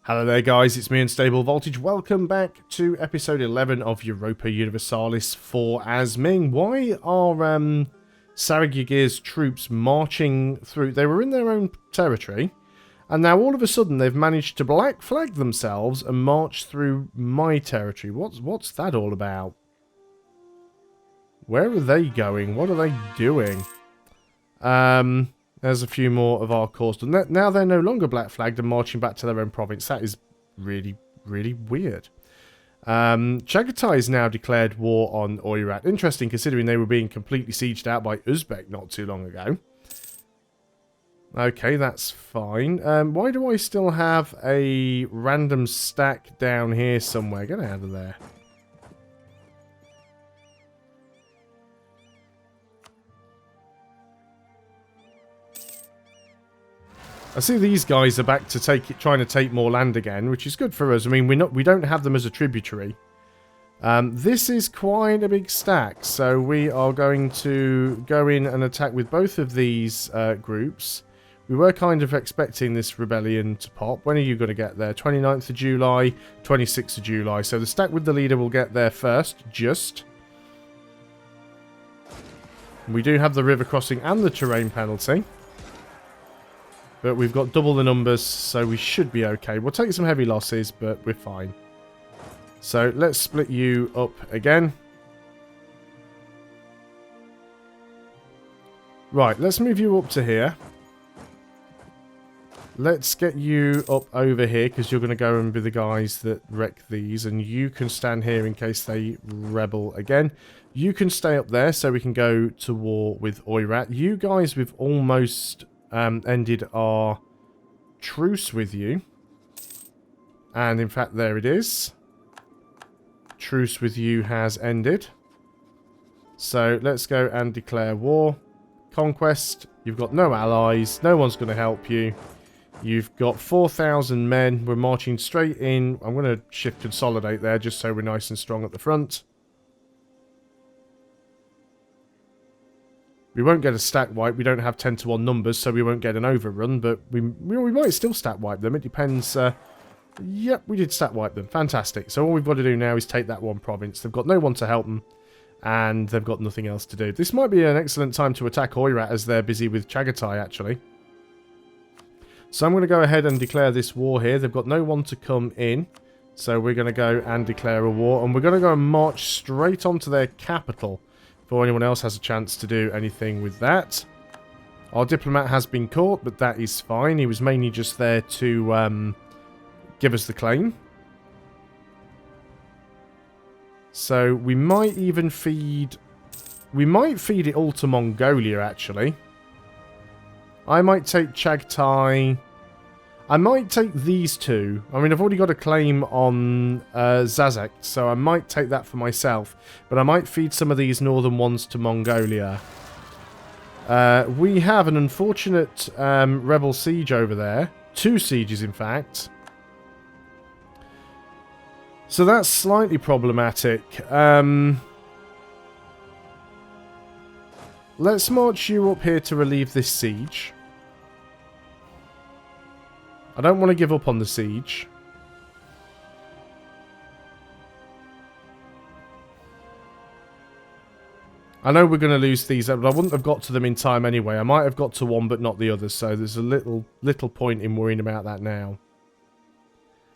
Hello there guys, it's me Unstable Voltage. Welcome back to episode 11 of Europa Universalis IV as Ming. Why are Saragigir's troops marching through? They were in their own territory, and now all of a sudden they've managed to black flag themselves and march through my territory. What's that all about? Where are they going? What are they doing? There's a few more of our corps done. Now they're no longer black flagged and marching back to their own province. That is really, really weird. Chagatai has now declared war on Oirat. Interesting, considering they were being completely sieged out by Uzbek not too long ago. Okay, that's fine. Why do I still have a random stack down here somewhere? Get out of there. I see these guys are back to trying to take more land again, which is good for us. I mean, we don't have them as a tributary. This is quite a big stack, so we are going to go in and attack with both of these groups. We were kind of expecting this rebellion to pop. When are you going to get there? 29th of July, 26th of July. So the stack with the leader will get there first, just. We do have the river crossing and the terrain penalty. But we've got double the numbers, so we should be okay. We'll take some heavy losses, but we're fine. So let's split you up again. Right, let's move you up to here. Let's get you up over here, because you're going to go and be the guys that wreck these. And you can stand here in case they rebel again. You can stay up there, so we can go to war with Oirat. You guys, we've almost ended our truce with you. And in fact, there it is. Truce with you has ended. So let's go and declare war. Conquest. You've got no allies. No one's going to help you. You've got 4,000 men. We're marching straight in. I'm going to shift consolidate there just so we're nice and strong at the front. We won't get a stack wipe. We don't have 10 to 1 numbers, so we won't get an overrun, but we might still stack wipe them. It depends. Yep, we did stack wipe them. Fantastic. So all we've got to do now is take that one province. They've got no one to help them, and they've got nothing else to do. This might be an excellent time to attack Oirat as they're busy with Chagatai, actually. So I'm going to go ahead and declare this war here. They've got no one to come in, so we're going to go and declare a war, and we're going to go and march straight onto their capital. Before anyone else has a chance to do anything with that. Our diplomat has been caught, but that is fine. He was mainly just there to give us the claim. So we might even feed... We might feed it all to Mongolia, actually. I might take Chagatai. I might take these two. I mean, I've already got a claim on Zazek, so I might take that for myself. But I might feed some of these northern ones to Mongolia. We have an unfortunate rebel siege over there. 2 sieges, in fact. So that's slightly problematic. Let's march you up here to relieve this siege. I don't want to give up on the siege. I know we're going to lose these, but I wouldn't have got to them in time anyway. I might have got to one, but not the other, so there's a little point in worrying about that now.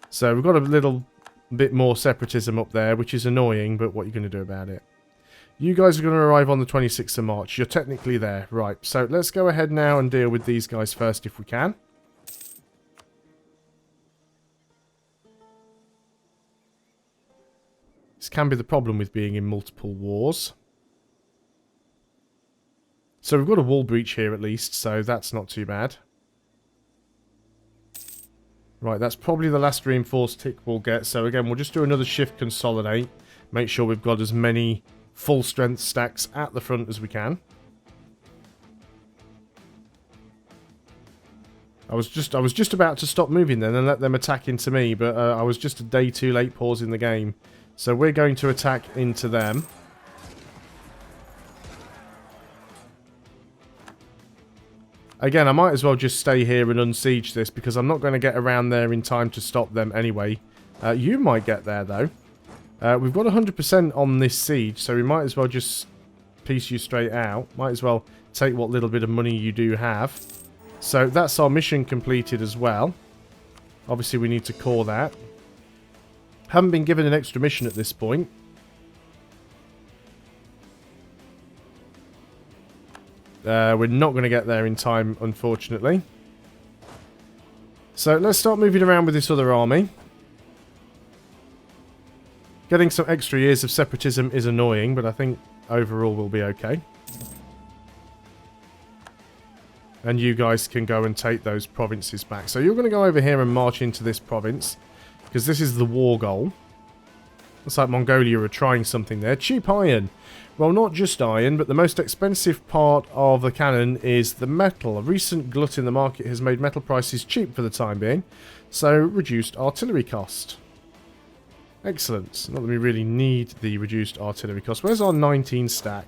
So we've got a little bit more separatism up there, which is annoying, but what are you going to do about it? You guys are going to arrive on the 26th of March. You're technically there. Right, so let's go ahead now and deal with these guys first if we can. This can be the problem with being in multiple wars. So we've got a wall breach here at least, so that's not too bad. Right, that's probably the last reinforced tick we'll get. So again, we'll just do another shift consolidate. Make sure we've got as many full strength stacks at the front as we can. I was just about to stop moving then and let them attack into me, but I was just a day too late pausing the game. So we're going to attack into them. Again, I might as well just stay here and unsiege this, because I'm not going to get around there in time to stop them anyway. You might get there, though. We've got 100% on this siege, so we might as well just piece you straight out. Might as well take what little bit of money you do have. So that's our mission completed as well. Obviously, we need to core that. Haven't been given an extra mission at this point. We're not going to get there in time, unfortunately. So let's start moving around with this other army. Getting some extra years of separatism is annoying, but I think overall we'll be okay. And you guys can go and take those provinces back. So you're going to go over here and march into this province, because this is the war goal. Looks like Mongolia are trying something there. Cheap iron. Well, not just iron, but the most expensive part of the cannon is the metal. A recent glut in the market has made metal prices cheap for the time being, so reduced artillery cost. Excellent. Not that we really need the reduced artillery cost. Where's our 19 stack?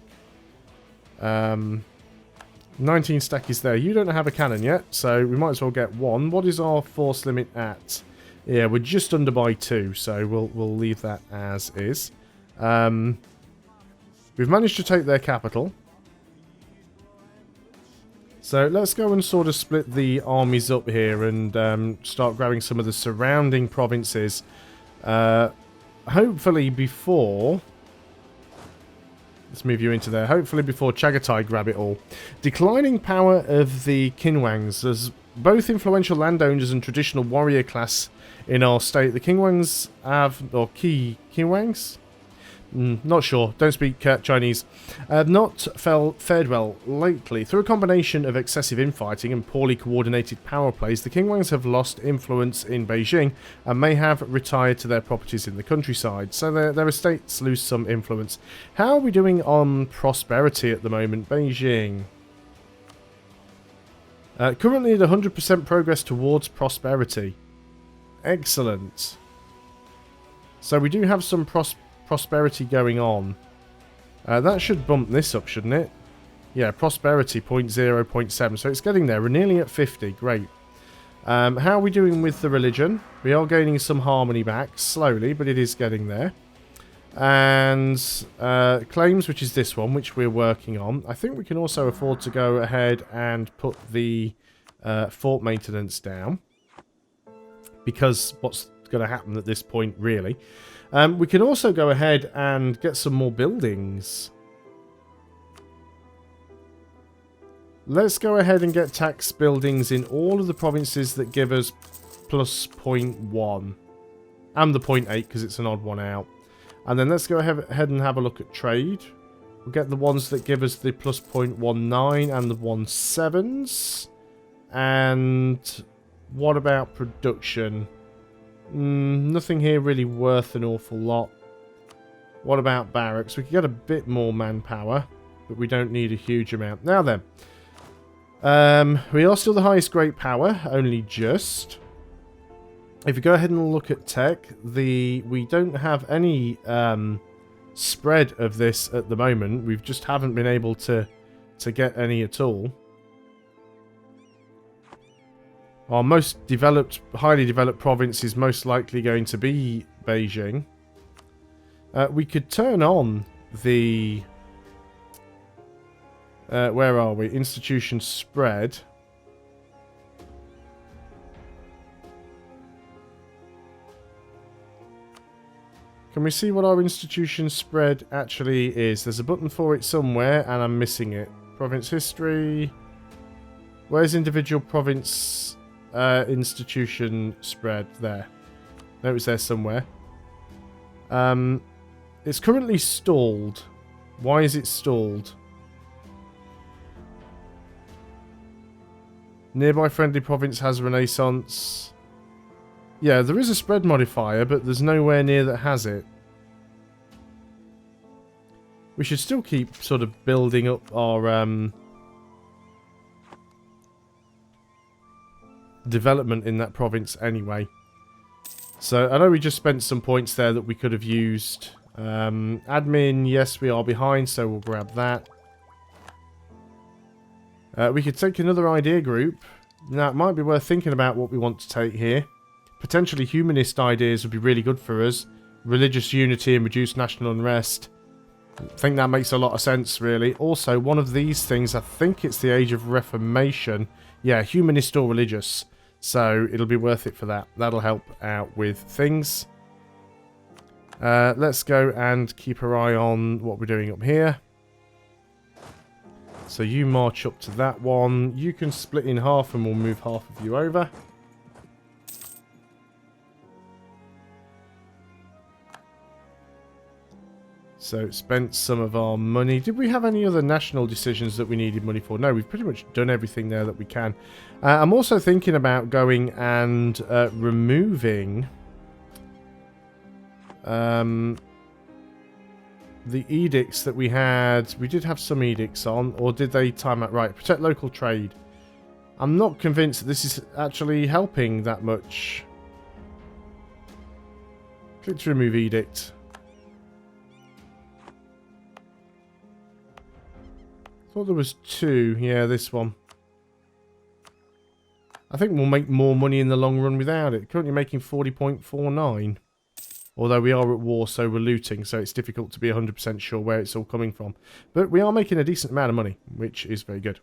19 stack is there. You don't have a cannon yet, so we might as well get one. What is our force limit at? Yeah, we're just under by 2, so we'll leave that as is. We've managed to take their capital. So let's go and sort of split the armies up here and start grabbing some of the surrounding provinces. Hopefully before... Let's move you into there. Hopefully before Chagatai grab it all. Declining power of the Kinwangs. As both influential landowners and traditional warrior class in our state, the Kinwangs have... Or Kinwangs? Not sure. Don't speak Chinese. Not fared well lately. Through a combination of excessive infighting and poorly coordinated power plays, the Kinwangs have lost influence in Beijing and may have retired to their properties in the countryside. So their estates lose some influence. How are we doing on prosperity at the moment? Beijing. Currently at 100% progress towards prosperity. Excellent. So we do have some prosperity going on. That should bump this up, shouldn't it? Yeah, prosperity 0.0, 0.7. So it's getting there. We're nearly at 50. Great. How are we doing with the religion? We are gaining some harmony back. Slowly, but it is getting there. And claims, which is this one, which we're working on. I think we can also afford to go ahead and put the fort maintenance down. Because what's going to happen at this point, really? We can also go ahead and get some more buildings. Let's go ahead and get tax buildings in all of the provinces that give us plus 0.1. And the 0.8 because it's an odd one out. And then let's go ahead and have a look at trade. We'll get the ones that give us the plus 0.19 and the 1.7s. And what about production? Nothing here really worth an awful lot. What about barracks? We could get a bit more manpower, but we don't need a huge amount. Now then, we are still the highest great power, only just. If you go ahead and look at tech, we don't have any spread of this at the moment. We just haven't been able to get any at all. Our most developed, highly developed province is most likely going to be Beijing. We could turn on the... where are we? Institution spread. Can we see what our institution spread actually is? There's a button for it somewhere and I'm missing it. Province history. Where's individual province... institution spread there. No, it was there somewhere. It's currently stalled. Why is it stalled? Nearby friendly province has Renaissance. Yeah, there is a spread modifier, but there's nowhere near that has it. We should still keep sort of building up our development in that province anyway. So I know we just spent some points there that we could have used. Admin, yes, we are behind, so we'll grab that. We could take another idea group. Now, it might be worth thinking about what we want to take here. Potentially humanist ideas would be really good for us. Religious unity and reduced national unrest. I think that makes a lot of sense, really. Also, one of these things, I think it's the Age of Reformation. Yeah, humanist or religious. So, it'll be worth it for that. That'll help out with things. Let's go and keep our eye on what we're doing up here. So you march up to that one. You can split in half and we'll move half of you over. So spent some of our money. Did we have any other national decisions that we needed money for? No, we've pretty much done everything there that we can. I'm also thinking about going and removing the edicts that we had. We did have some edicts on, or did they time out? Right, protect local trade. I'm not convinced that this is actually helping that much. Click to remove edict. Thought there was 2. Yeah, this one. I think we'll make more money in the long run without it. Currently making 40.49. Although we are at war, so we're looting, so it's difficult to be 100% sure where it's all coming from. But we are making a decent amount of money, which is very good.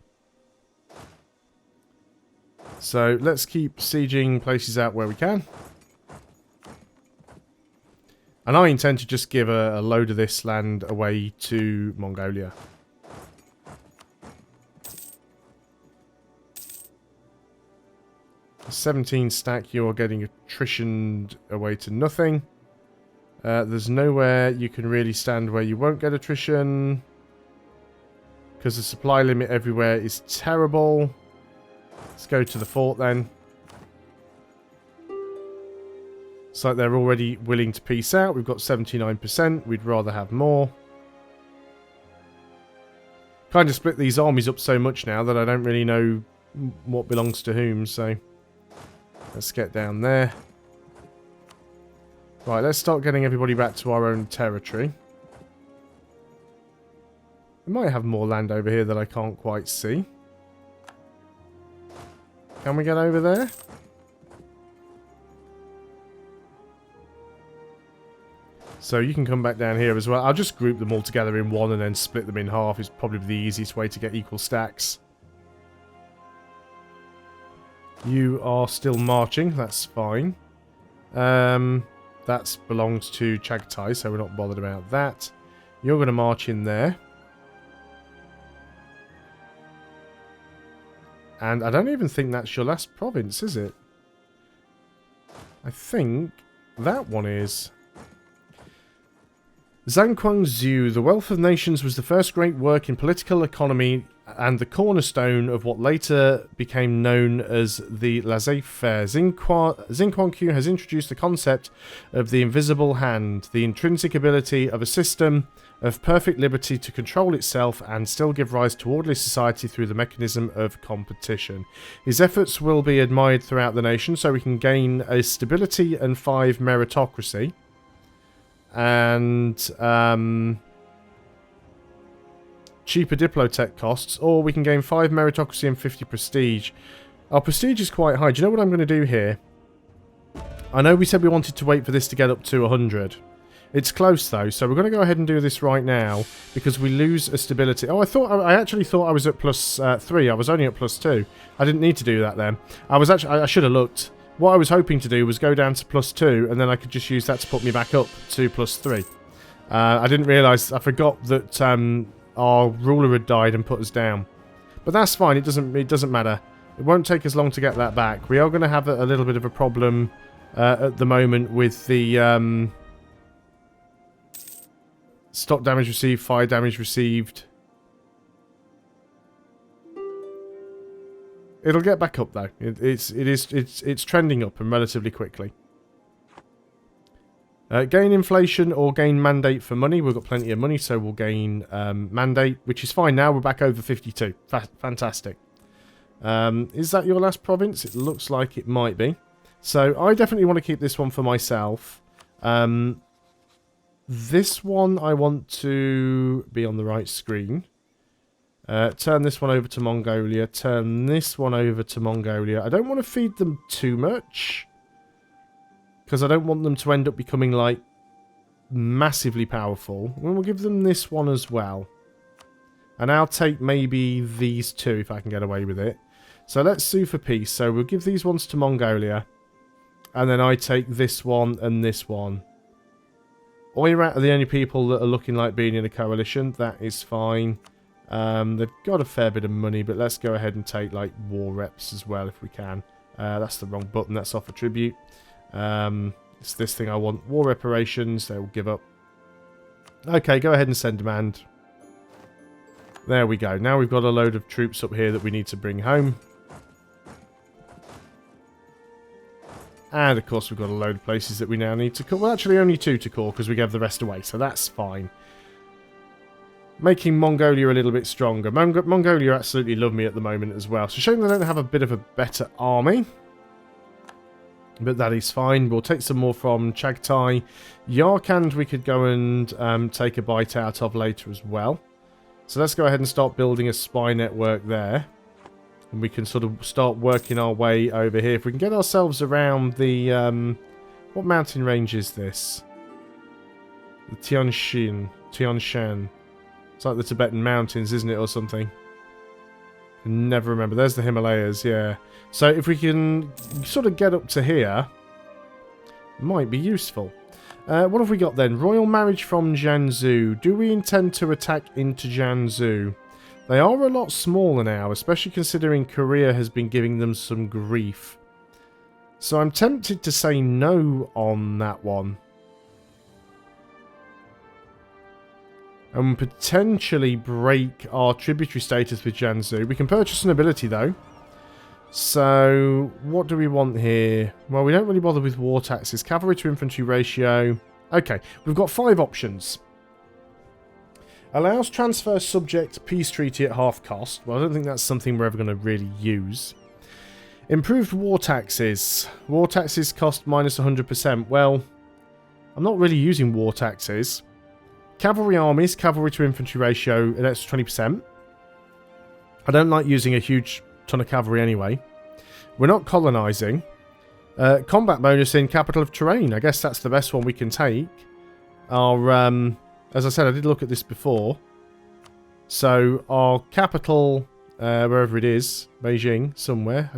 So let's keep sieging places out where we can. And I intend to just give a load of this land away to Mongolia. A 17 stack, you're getting attritioned away to nothing. There's nowhere you can really stand where you won't get attrition. Because the supply limit everywhere is terrible. Let's go to the fort then. It's like they're already willing to peace out. We've got 79%. We'd rather have more. Kind of split these armies up so much now that I don't really know what belongs to whom. So let's get down there. Right, let's start getting everybody back to our own territory. We might have more land over here that I can't quite see. Can we get over there? So you can come back down here as well. I'll just group them all together in one and then split them in half. Is probably the easiest way to get equal stacks. You are still marching. That's fine. That belongs to Chagatai, so we're not bothered about that. You're going to march in there. And I don't even think that's your last province, is it? I think that one is. Zhangquang Zhu, the Wealth of Nations was the first great work in political economy and the cornerstone of what later became known as the laissez-faire. Xinquan has introduced the concept of the invisible hand, the intrinsic ability of a system of perfect liberty to control itself and still give rise to orderly society through the mechanism of competition. His efforts will be admired throughout the nation so we can gain a stability and 5 meritocracy. And cheaper Diplotech costs, or we can gain 5 meritocracy and 50 prestige. Our prestige is quite high. Do you know what I'm going to do here? I know we said we wanted to wait for this to get up to 100. It's close though, so we're going to go ahead and do this right now because we lose a stability. Oh, I actually thought I was at +3. I was only at +2. I didn't need to do that then. I should have looked. What I was hoping to do was go down to +2 and then I could just use that to put me back up to +3. I didn't realise. I forgot that our ruler had died and put us down. But that's fine. It doesn't matter. It won't take us long to get that back. We are going to have a little bit of a problem at the moment with the stock damage received, fire damage received. It'll get back up though. It's trending up and relatively quickly. Gain inflation or gain mandate for money. We've got plenty of money, so we'll gain mandate, which is fine now. We're back over 52. Fantastic. Is that your last province? It looks like it might be. So I definitely want to keep this one for myself. This one I want to be on the right screen. Turn this one over to Mongolia. Turn this one over to Mongolia. I don't want to feed them too much, because I don't want them to end up becoming, like, massively powerful. We'll give them this one as well. And I'll take maybe these two if I can get away with it. So let's sue for peace. So we'll give these ones to Mongolia. And then I take this one and this one. Oirat are the only people that are looking like being in a coalition. That is fine. They've got a fair bit of money, but let's go ahead and take, like, war reps as well if we can. That's the wrong button. That's offer tribute. It's this thing I want. War reparations. They will give up. Okay, go ahead and send demand. There we go. Now we've got a load of troops up here that we need to bring home. And, of course, we've got a load of places that we now need to call. Well, actually, only 2 to call because we gave the rest away, so that's fine. Making Mongolia a little bit stronger. Mongolia absolutely love me at the moment as well. So, shame they don't have a bit of a better army. But that is fine. We'll take some more from Chagtai. Yarkand we could go and take a bite out of later as well. So, let's go ahead and start building a spy network there. And we can sort of start working our way over here. If we can get ourselves around the... what mountain range is this? The Tianshan. It's like the Tibetan mountains, isn't it, or something? I never remember. There's the Himalayas, yeah. So if we can sort of get up to here, might be useful. What have we got then? Royal marriage from Jiangsu. Do we intend to attack into Jiangsu? They are a lot smaller now, especially considering Korea has been giving them some grief. So I'm tempted to say no on that one. And potentially break our tributary status with Jiangsu. We can purchase an ability though. So what do we want here? Well, we don't really bother with war taxes. Cavalry to infantry ratio. Okay, we've got 5 options. Allows transfer subject peace treaty at half cost. Well, I don't think that's something we're ever going to really use. Improved war taxes. War taxes cost minus 100%. Well, I'm not really using war taxes. Cavalry armies, cavalry to infantry ratio, an extra 20%. I don't like using a huge ton of cavalry anyway. We're not colonising. Combat bonus in capital of terrain. I guess that's the best one we can take. Our... as I said, I did look at this before. So, our capital, wherever it is, Beijing, somewhere.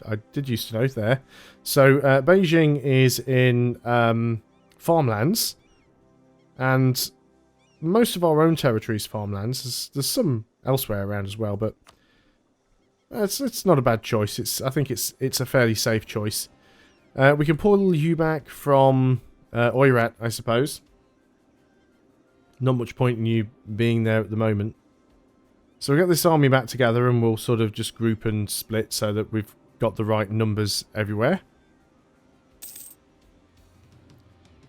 I did used to know there. So, Beijing is in farmlands. And most of our own territory is farmlands. There's some elsewhere around as well, but it's not a bad choice. I think it's a fairly safe choice. We can pull you back from Oirat, I suppose. Not much point in you being there at the moment. So we'll get this army back together and we'll sort of just group and split so that we've got the right numbers everywhere.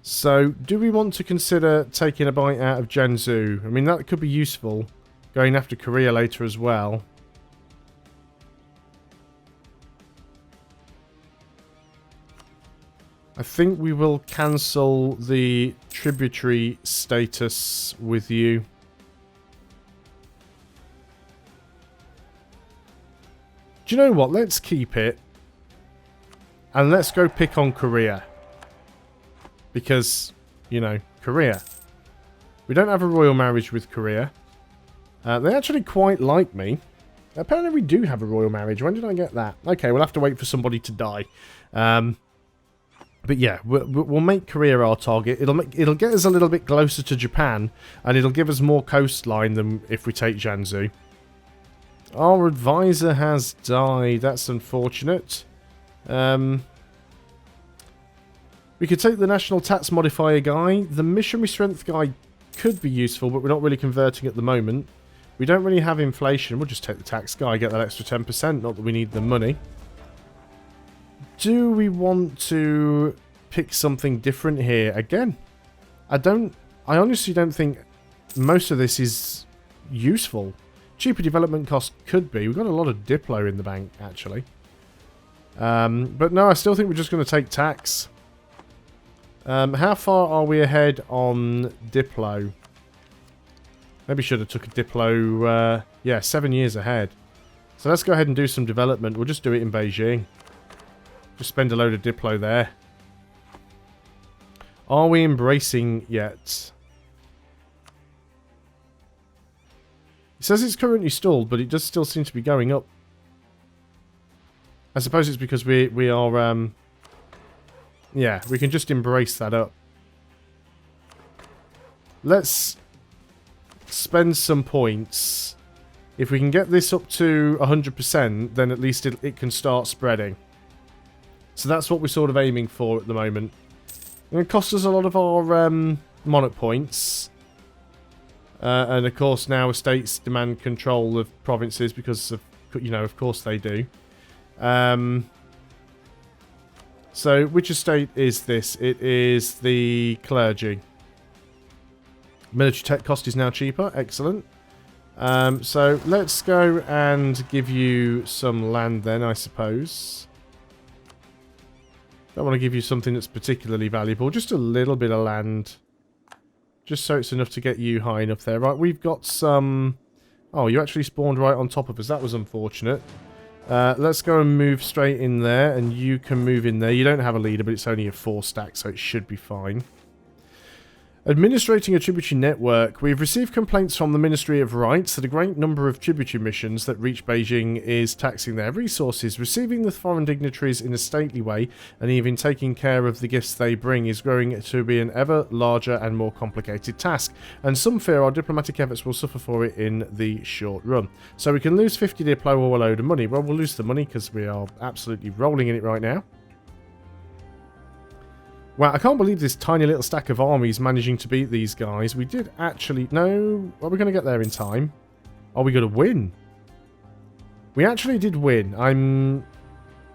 So, do we want to consider taking a bite out of Jiangsu? I mean, that could be useful. Going after Korea later as well. I think we will cancel the tributary status with you. Do you know what? Let's keep it. And let's go pick on Korea. Because, you know, Korea. We don't have a royal marriage with Korea. They actually quite like me. Apparently we do have a royal marriage. When did I get that? Okay, we'll have to wait for somebody to die. But yeah, we'll make Korea our target. It'll get us a little bit closer to Japan, and it'll give us more coastline than if we take Jiangsu. Our advisor has died. That's unfortunate. We could take the national tax modifier guy. The missionary strength guy could be useful, but we're not really converting at the moment. We don't really have inflation. We'll just take the tax guy, get that extra 10%. Not that we need the money. Do we want to pick something different here? Again, I honestly don't think most of this is useful. Cheaper development cost could be. We've got a lot of Diplo in the bank, actually. But no, I still think we're just going to take tax. How far are we ahead on Diplo? Maybe should have took a Diplo, yeah, 7 years ahead. So let's go ahead and do some development. We'll just do it in Beijing. Just spend a load of Diplo there. Are we embracing yet? It says it's currently stalled, but it does still seem to be going up. I suppose it's because we are, yeah, we can just embrace that up. Let's spend some points. If we can get this up to 100%, then at least it can start spreading. So that's what we're sort of aiming for at the moment. It costs us a lot of our monarch points. And of course now estates demand control of provinces because of, you know, of course they do. So which estate is this? It is the clergy. Military tech cost is now cheaper. Excellent. So let's go and give you some land then, I suppose. Don't want to give you something that's particularly valuable. Just a little bit of land. Just so it's enough to get you high enough there. Right, we've got some... Oh, you actually spawned right on top of us. That was unfortunate. Let's go and move straight in there. And you can move in there. You don't have a leader, but it's only a 4 stack, so it should be fine. Administrating a tributary network. We've received complaints from the Ministry of Rights that a great number of tributary missions that reach Beijing is taxing their resources. Receiving the foreign dignitaries in a stately way and even taking care of the gifts they bring is growing to be an ever larger and more complicated task. And some fear our diplomatic efforts will suffer for it in the short run. So we can lose 50 Diplo or a load of money. Well, we'll lose the money because we are absolutely rolling in it right now. Wow, I can't believe this tiny little stack of armies managing to beat these guys. We did actually... No, are we going to get there in time? Are we going to win? We actually did win. I'm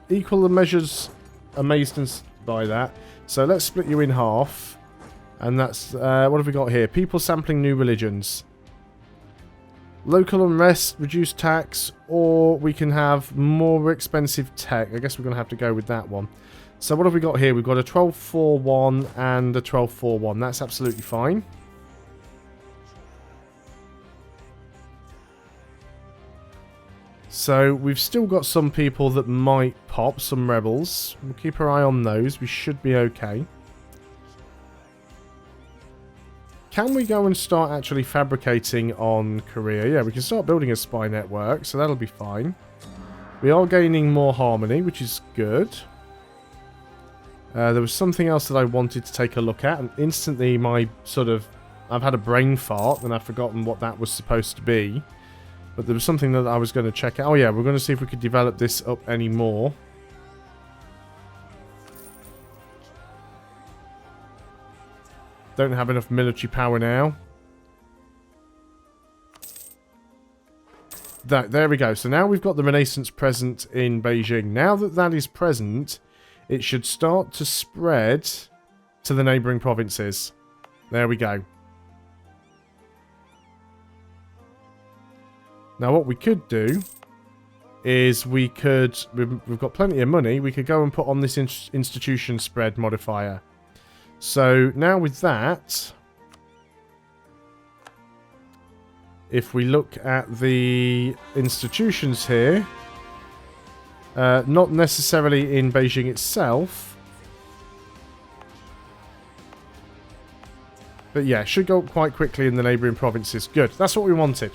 equal the measures amazed by that. So let's split you in half. And that's... what have we got here? People sampling new religions. Local unrest, reduced tax, or we can have more expensive tech. I guess we're going to have to go with that one. So what have we got here? We've got a 1241 and a 1241. That's absolutely fine. So we've still got some people that might pop, some rebels. We'll keep our eye on those. We should be okay. Can we go and start actually fabricating on Korea? Yeah, we can start building a spy network, so that'll be fine. We are gaining more harmony, which is good. There was something else that I wanted to take a look at, and instantly my sort of... I've had a brain fart, and I've forgotten what that was supposed to be. But there was something that I was going to check out. Oh yeah, we're going to see if we could develop this up any more. Don't have enough military power now. There we go. So now we've got the Renaissance present in Beijing. Now that that is present... It should start to spread to the neighbouring provinces. There we go. Now what we could do is we could... We've got plenty of money. We could go and put on this institution spread modifier. So now with that... If we look at the institutions here... not necessarily in Beijing itself. But yeah, should go up quite quickly in the neighbouring provinces. Good, that's what we wanted.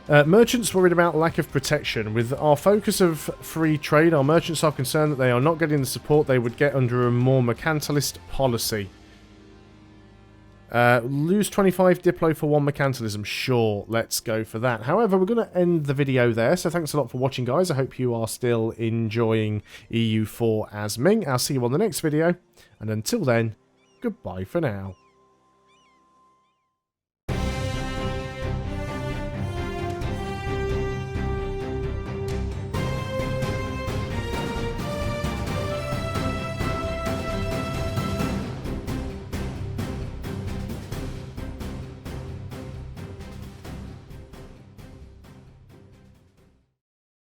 Merchants worried about lack of protection. With our focus of free trade, our merchants are concerned that they are not getting the support they would get under a more mercantilist policy. Lose 25 Diplo for 1 mercantilism. Sure, let's go for that. However, we're going to end the video there. So thanks a lot for watching, guys. I hope you are still enjoying EU4 as Ming. I'll see you on the next video. And until then, goodbye for now.